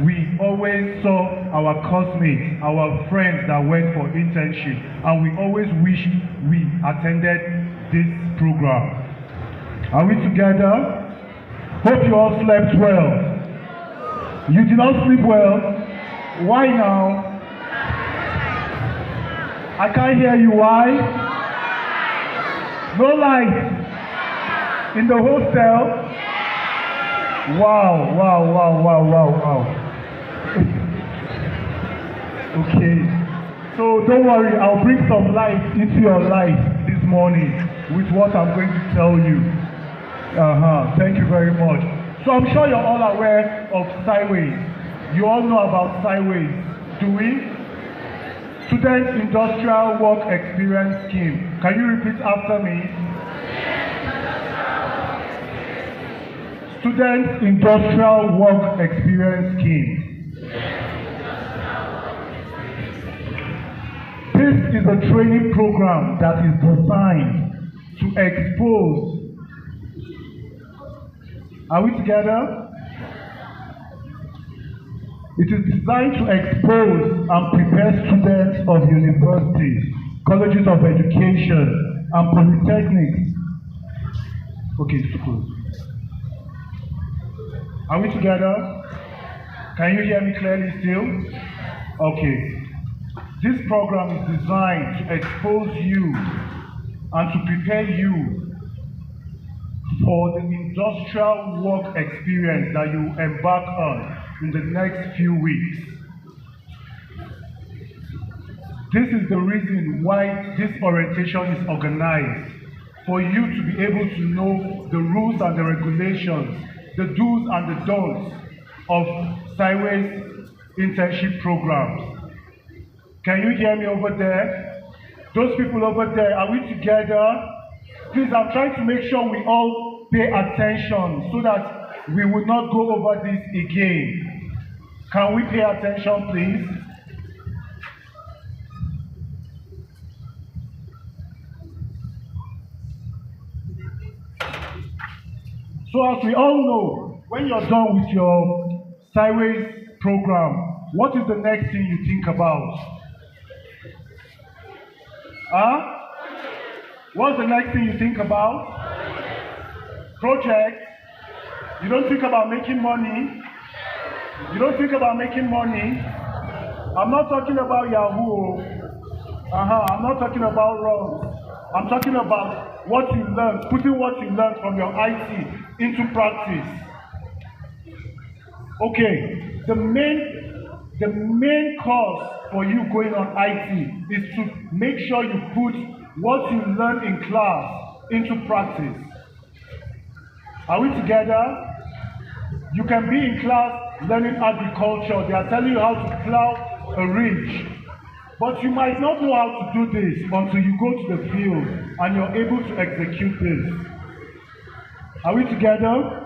we always saw our classmates, our friends that went for internship, and we always wish we attended this program. Are we together? Hope you all slept well. You did not sleep well? Why now? I can't hear you. Why? No light in the hostel? Wow. Okay, so don't worry, I'll bring some light into your life this morning with what I'm going to tell you. Thank you very much. So I'm sure you're all aware of SIWES. You all know about SIWES, do we? Student Industrial Work Experience Scheme. Can you repeat after me? Student Industrial Work Experience Scheme. This is a training program that is designed to expose. Are we together? It is designed to expose and prepare students of universities, colleges of education, and polytechnics. Okay, it's too close. Are we together? Can you hear me clearly still? Okay. This program is designed to expose you and to prepare you for the industrial work experience that you embark on in the next few weeks. This is the reason why this orientation is organized, for you to be able to know the rules and the regulations, the do's and the don'ts of SIWES internship programs. Can you hear me over there? Those people over there, are we together? Please, I'm trying to make sure we all pay attention so that we will not go over this again. Can we pay attention, please? So as we all know, when you're done with your SIWES program, what is the next thing you think about? What's the next thing you think about? Project. You don't think about making money. You don't think about making money. I'm not talking about Yahoo. I'm not talking about wrong. I'm talking about what you learned, putting what you learned from your IT into practice. Okay, the main cause for you going on IT is to make sure you put what you learn in class into practice. Are we together? You can be in class learning agriculture. They are telling you how to plow a ridge. But you might not know how to do this until you go to the field and you're able to execute this. Are we together?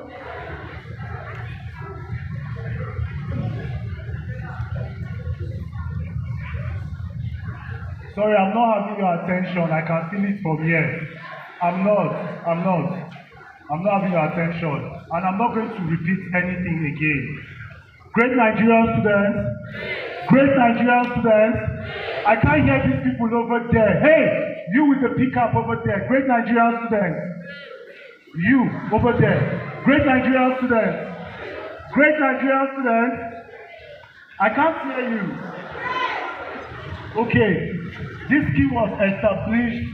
Sorry, I'm not having your attention. I can feel it from here. I'm not having your attention. And I'm not going to repeat anything again. Great Nigerian students. Great Nigerian students. I can't hear these people over there. Hey, you with the pickup over there. Great Nigerian students. You over there. Great Nigerian students. Great Nigerian students. I can't hear you. Okay. This scheme was established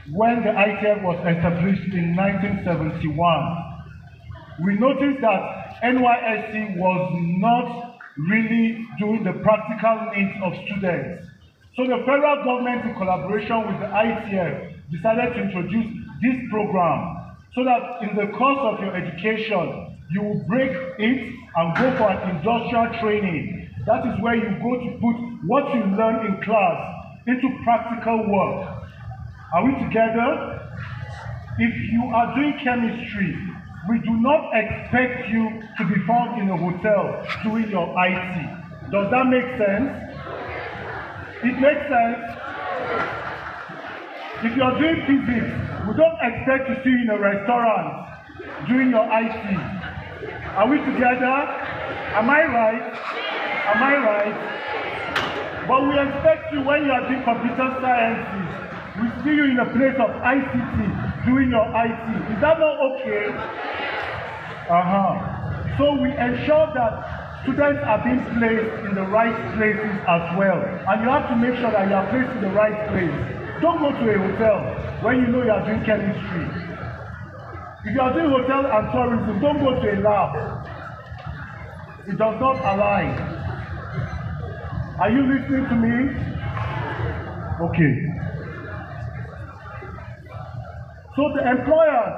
when the ITF was established in 1971. We noticed that NYSC was not really doing the practical needs of students. So the federal government, in collaboration with the ITF, decided to introduce this program so that in the course of your education, you will break it and go for an industrial training. That is where you go to put what you learn in class into practical work. Are we together? If you are doing chemistry, we do not expect you to be found in a hotel doing your IT. Does that make sense? It makes sense. If you're doing physics, we don't expect to see you in a restaurant doing your IT. Are we together? Am I right? Am I right? But we expect you when you are doing computer sciences, we see you in a place of ICT, doing your IT. Is that not okay? So we ensure that students are being placed in the right places as well. And you have to make sure that you are placed in the right place. Don't go to a hotel when you know you are doing chemistry. If you are doing hotel and tourism, don't go to a lab. It does not align. Are you listening to me? Okay. So the employers,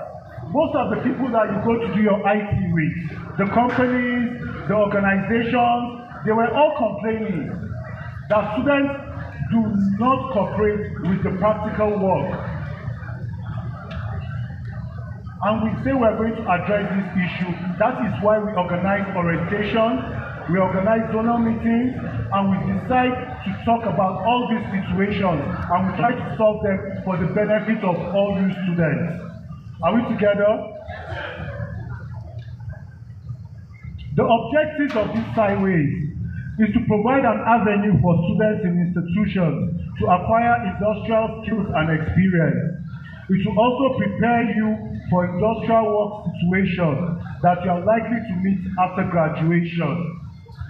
most of the people that you go to do your IT with, the companies, the organizations, they were all complaining that students do not cooperate with the practical work. And we say we're going to address this issue. That is why we organize orientation, we organize zonal meetings, and we decide to talk about all these situations, and we try to solve them for the benefit of all you students. Are we together? The objectives of this SIWES is to provide an avenue for students in institutions to acquire industrial skills and experience. It will also prepare you for industrial work situations that you are likely to meet after graduation.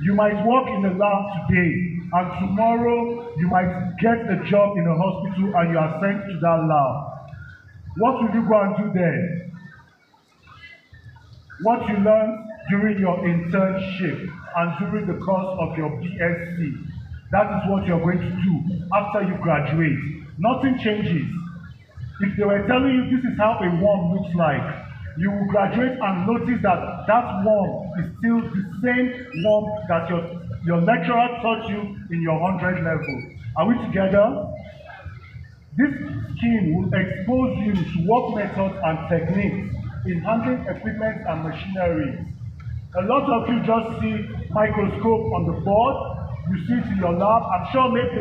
You might work in a lab today, and tomorrow you might get a job in a hospital and you are sent to that lab. What will you go and do there? What you learned during your internship and during the course of your BSc, that is what you're going to do after you graduate. Nothing changes. If they were telling you this is how a worm looks like, you will graduate and notice that that worm is still the same worm that your lecturer taught you in your 100 level. Are we together? This scheme will expose you to work methods and techniques in handling equipment and machinery. A lot of you just see microscope on the board, you see it in your lab. I'm sure maybe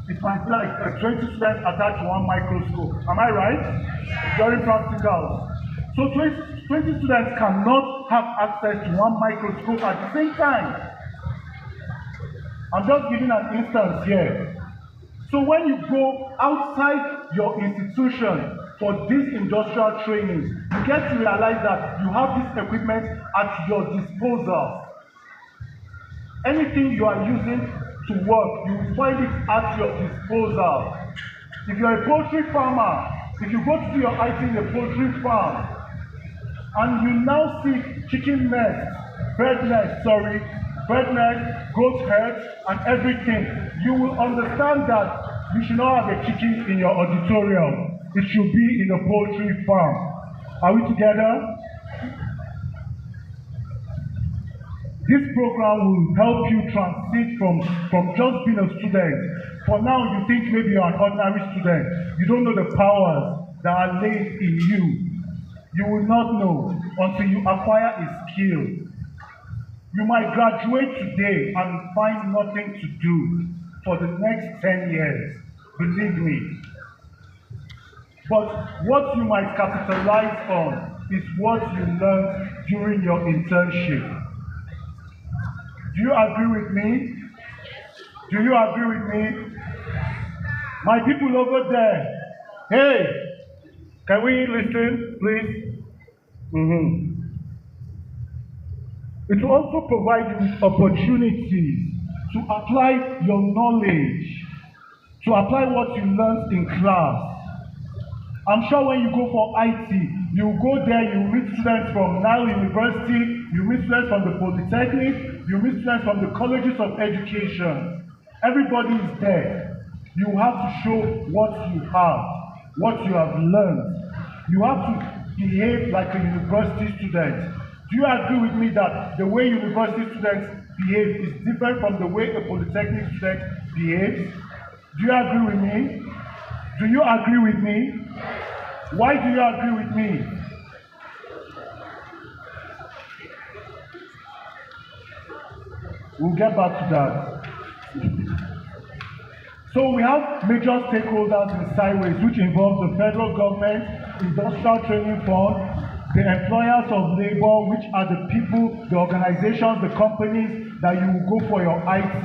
it might be like 20 students attached to one microscope. Am I right? During practicals. So 20 students cannot have access to one microscope at the same time. I'm just giving an instance here. So when you go outside your institution for this industrial training, you get to realize that you have this equipment at your disposal. Anything you are using to work, you will find it at your disposal. If you are a poultry farmer, if you go to do your IT in a poultry farm, and you now see chicken nests, bird nests, goat heads, and everything, you will understand that you should not have a chicken in your auditorium. It should be in a poultry farm. Are we together? This program will help you transit from just being a student. For now, you think maybe you're an ordinary student. You don't know the powers that are laid in you. You will not know until you acquire a skill. You might graduate today and find nothing to do for the next 10 years. Believe me. But what you might capitalize on is what you learned during your internship. Do you agree with me? Do you agree with me? My people over there, hey, can we listen, please? It will also provide you with opportunities to apply your knowledge, to apply what you learned in class. I'm sure when you go for IT, you go there, you meet students from Nile University, you meet students from the Polytechnic, you meet students from the colleges of education. Everybody is there. You have to show what you have learned. You have to behave like a university student. Do you agree with me that the way university students behave is different from the way a Polytechnic student behaves? Do you agree with me? Do you agree with me? Why do you agree with me? We'll get back to that. So we have major stakeholders in SIWES, which involves the federal government, Industrial Training Fund, the employers of labor, which are the people, the organizations, the companies that you will go for your IT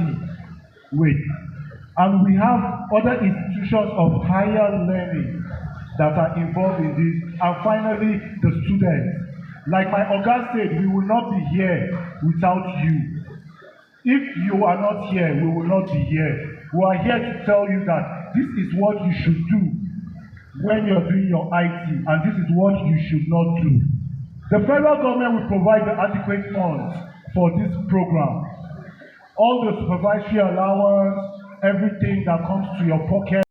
with. And we have other institutions of higher learning that are involved in this. And finally, the students. Like my Oga said, we will not be here without you. If you are not here, we will not be here. We are here to tell you that this is what you should do when you're doing your IT, and this is what you should not do. The federal government will provide the adequate funds for this program. All the supervisory allowance, everything that comes to your pocket.